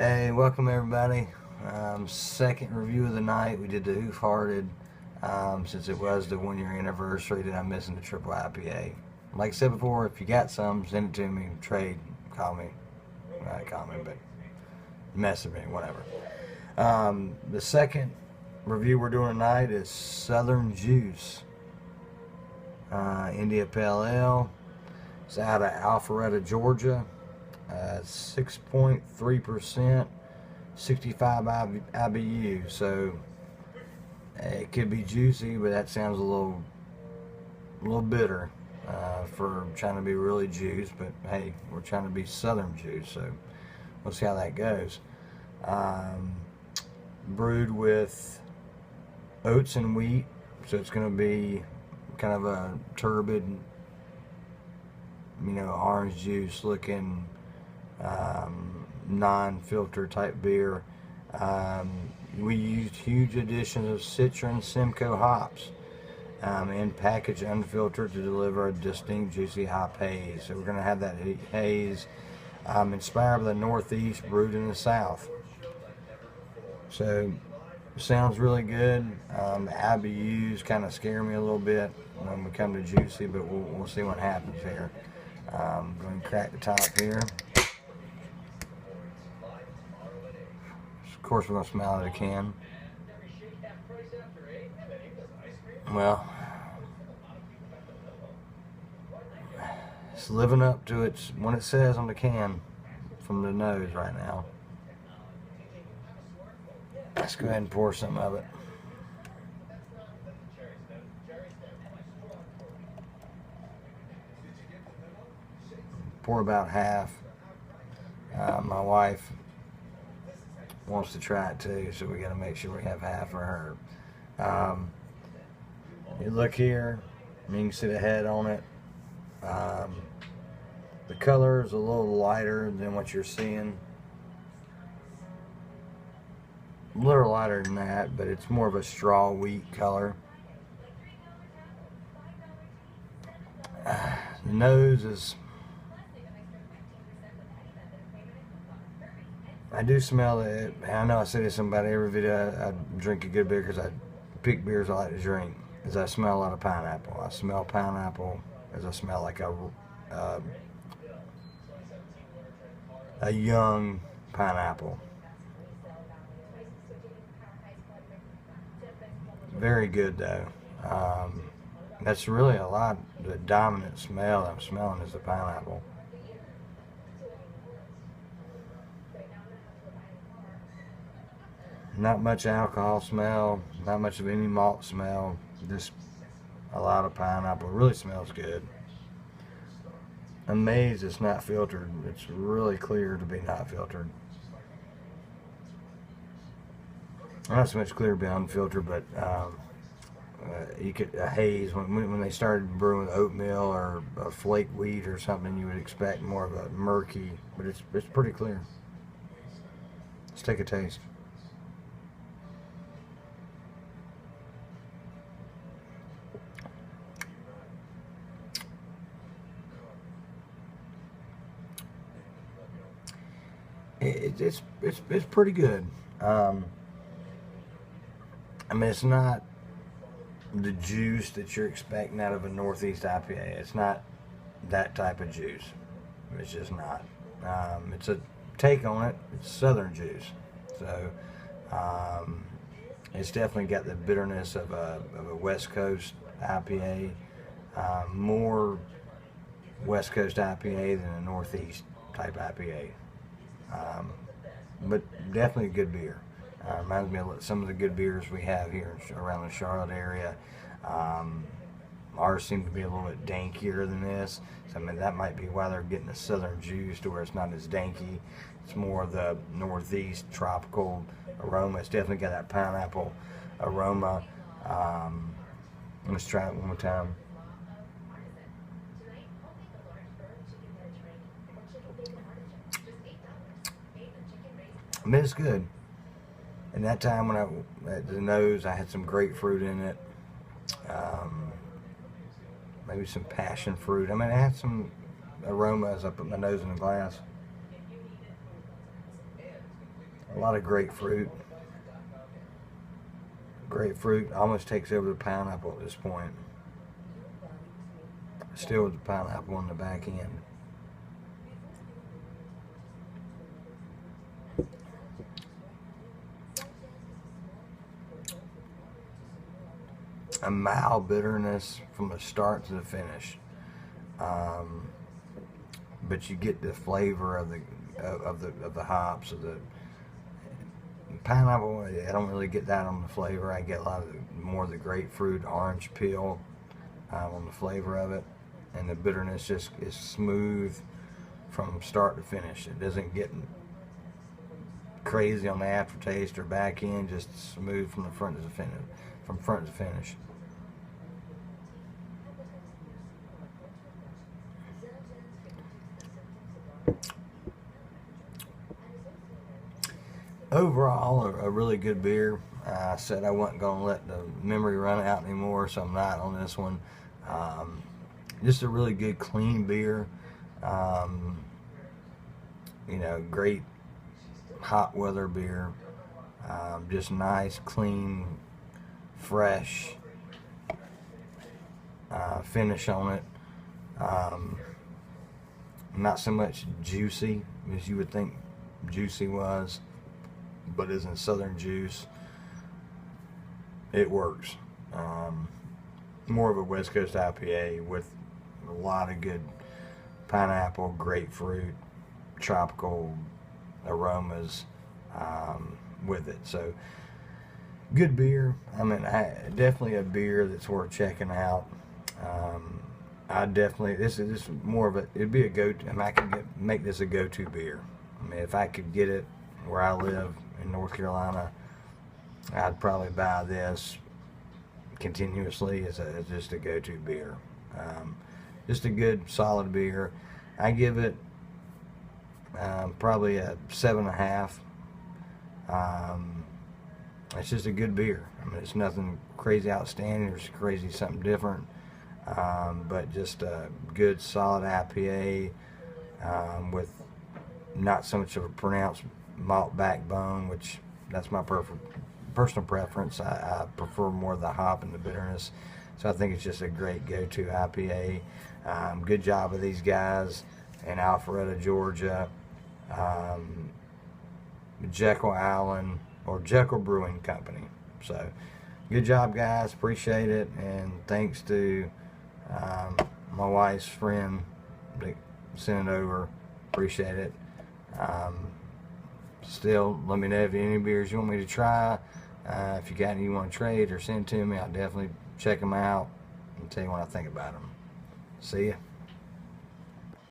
Hey, welcome everybody. Second review of the night. We did the Hoof Hearted since it was the 1 year anniversary that I'm missing the triple IPA. Like I said before, if you got some, send it to me, trade, call me. Not call me, but message me, whatever. The second review we're doing tonight is Southern Juice. India Pale Ale. It's out of Alpharetta, Georgia. 6.3%, 65 IBU. So it could be juicy, but that sounds a little bitter for trying to be really juice. But hey, we're trying to be Southern juice, so we'll see how that goes. Brewed with oats and wheat, so it's going to be kind of a turbid, orange juice looking non-filter type beer. We used huge additions of Citra and Simcoe hops and packaged unfiltered to deliver a distinct juicy hop haze. So we're going to have that haze inspired by the Northeast, brewed in the South. So sounds really good. The IBUs kind of scare me a little bit when we come to juicy, but we'll see what happens here. I'm going to crack the top here. Of course, we're going to smell out of the can. Well, it's living up to what it says on the can from the nose right now. Let's go ahead and pour some of it. Pour about half. My wife wants to try it too, so we got to make sure we have half for her. You look here, you can see the head on it. The color is a little lighter than what you're seeing. A little lighter than that, but it's more of a straw wheat color. The nose is... I do smell it. I know I say this in about every video. I drink a good beer because I pick beers I like to drink. Is I smell a lot of pineapple. I smell pineapple as I smell like a young pineapple. Very good though. That's really a lot. The dominant smell I'm smelling is the pineapple. Not much alcohol smell, not much of any malt smell, just a lot of pineapple. It really smells good. Amazed it's not filtered. It's really clear to be not filtered. Not so much clear to be unfiltered, but you could a haze when they started brewing oatmeal or a flake wheat or something, you would expect more of a murky, but it's pretty clear. Let's take a taste. It's pretty good. I mean, it's not the juice that you're expecting out of a Northeast IPA. It's not that type of juice. It's just not. It's a take on it. It's Southern juice, so it's definitely got the bitterness of a West Coast IPA. More West Coast IPA than a Northeast type IPA. But definitely a good beer. Reminds me of some of the good beers we have here around the Charlotte area. Ours seem to be a little bit dankier than this. So I mean, that might be why they're getting a Southern juice to where it's not as danky. It's more of the Northeast tropical aroma. It's definitely got that pineapple aroma. Let's try it one more time. I mean, it's good. And that time when at the nose, I had some grapefruit in it. Maybe some passion fruit. I mean, I had some aroma as I put my nose in the glass. lot of grapefruit. Grapefruit almost takes over the pineapple at this point. Still with the pineapple on the back end. A mild bitterness from the start to the finish, but you get the flavor of the hops of the pineapple. I don't really get that on the flavor. I get a lot of more of the grapefruit, orange peel on the flavor of it, and the bitterness just is smooth from start to finish. It doesn't get crazy on the aftertaste or back end. Just smooth from the front to the finish. From front to finish. Overall, a really good beer. I said I wasn't going to let the memory run out anymore, so I'm not on this one. Just a really good, clean beer. You know, great hot weather beer. Just nice, clean, fresh finish on it. Not so much juicy as you would think juicy was, but isn't Southern juice. It works. More of a West Coast IPA with a lot of good pineapple, grapefruit, tropical aromas with it. So good beer. I mean, definitely a beer that's worth checking out. I definitely, this is more of a, it'd be a go-to. I mean, I could make this a go-to beer. I mean, if I could get it where I live in North Carolina, I'd probably buy this continuously as just a go-to beer. Just a good, solid beer. I give it probably a 7.5. It's just a good beer. I mean, it's nothing crazy outstanding or crazy something different, but just a good, solid IPA with not so much of a pronounced malt backbone, which that's my personal preference. I prefer more of the hop and the bitterness, so I think it's just a great go-to IPA. Good job of these guys in Alpharetta, Georgia. Jekyll Brewing Company. So good job, guys. Appreciate it, and thanks to my wife's friend that sent it over. Appreciate it. Still, let me know if you have any beers you want me to try. If you got any you want to trade or send to me, I'll definitely check them out and tell you what I think about them. See ya.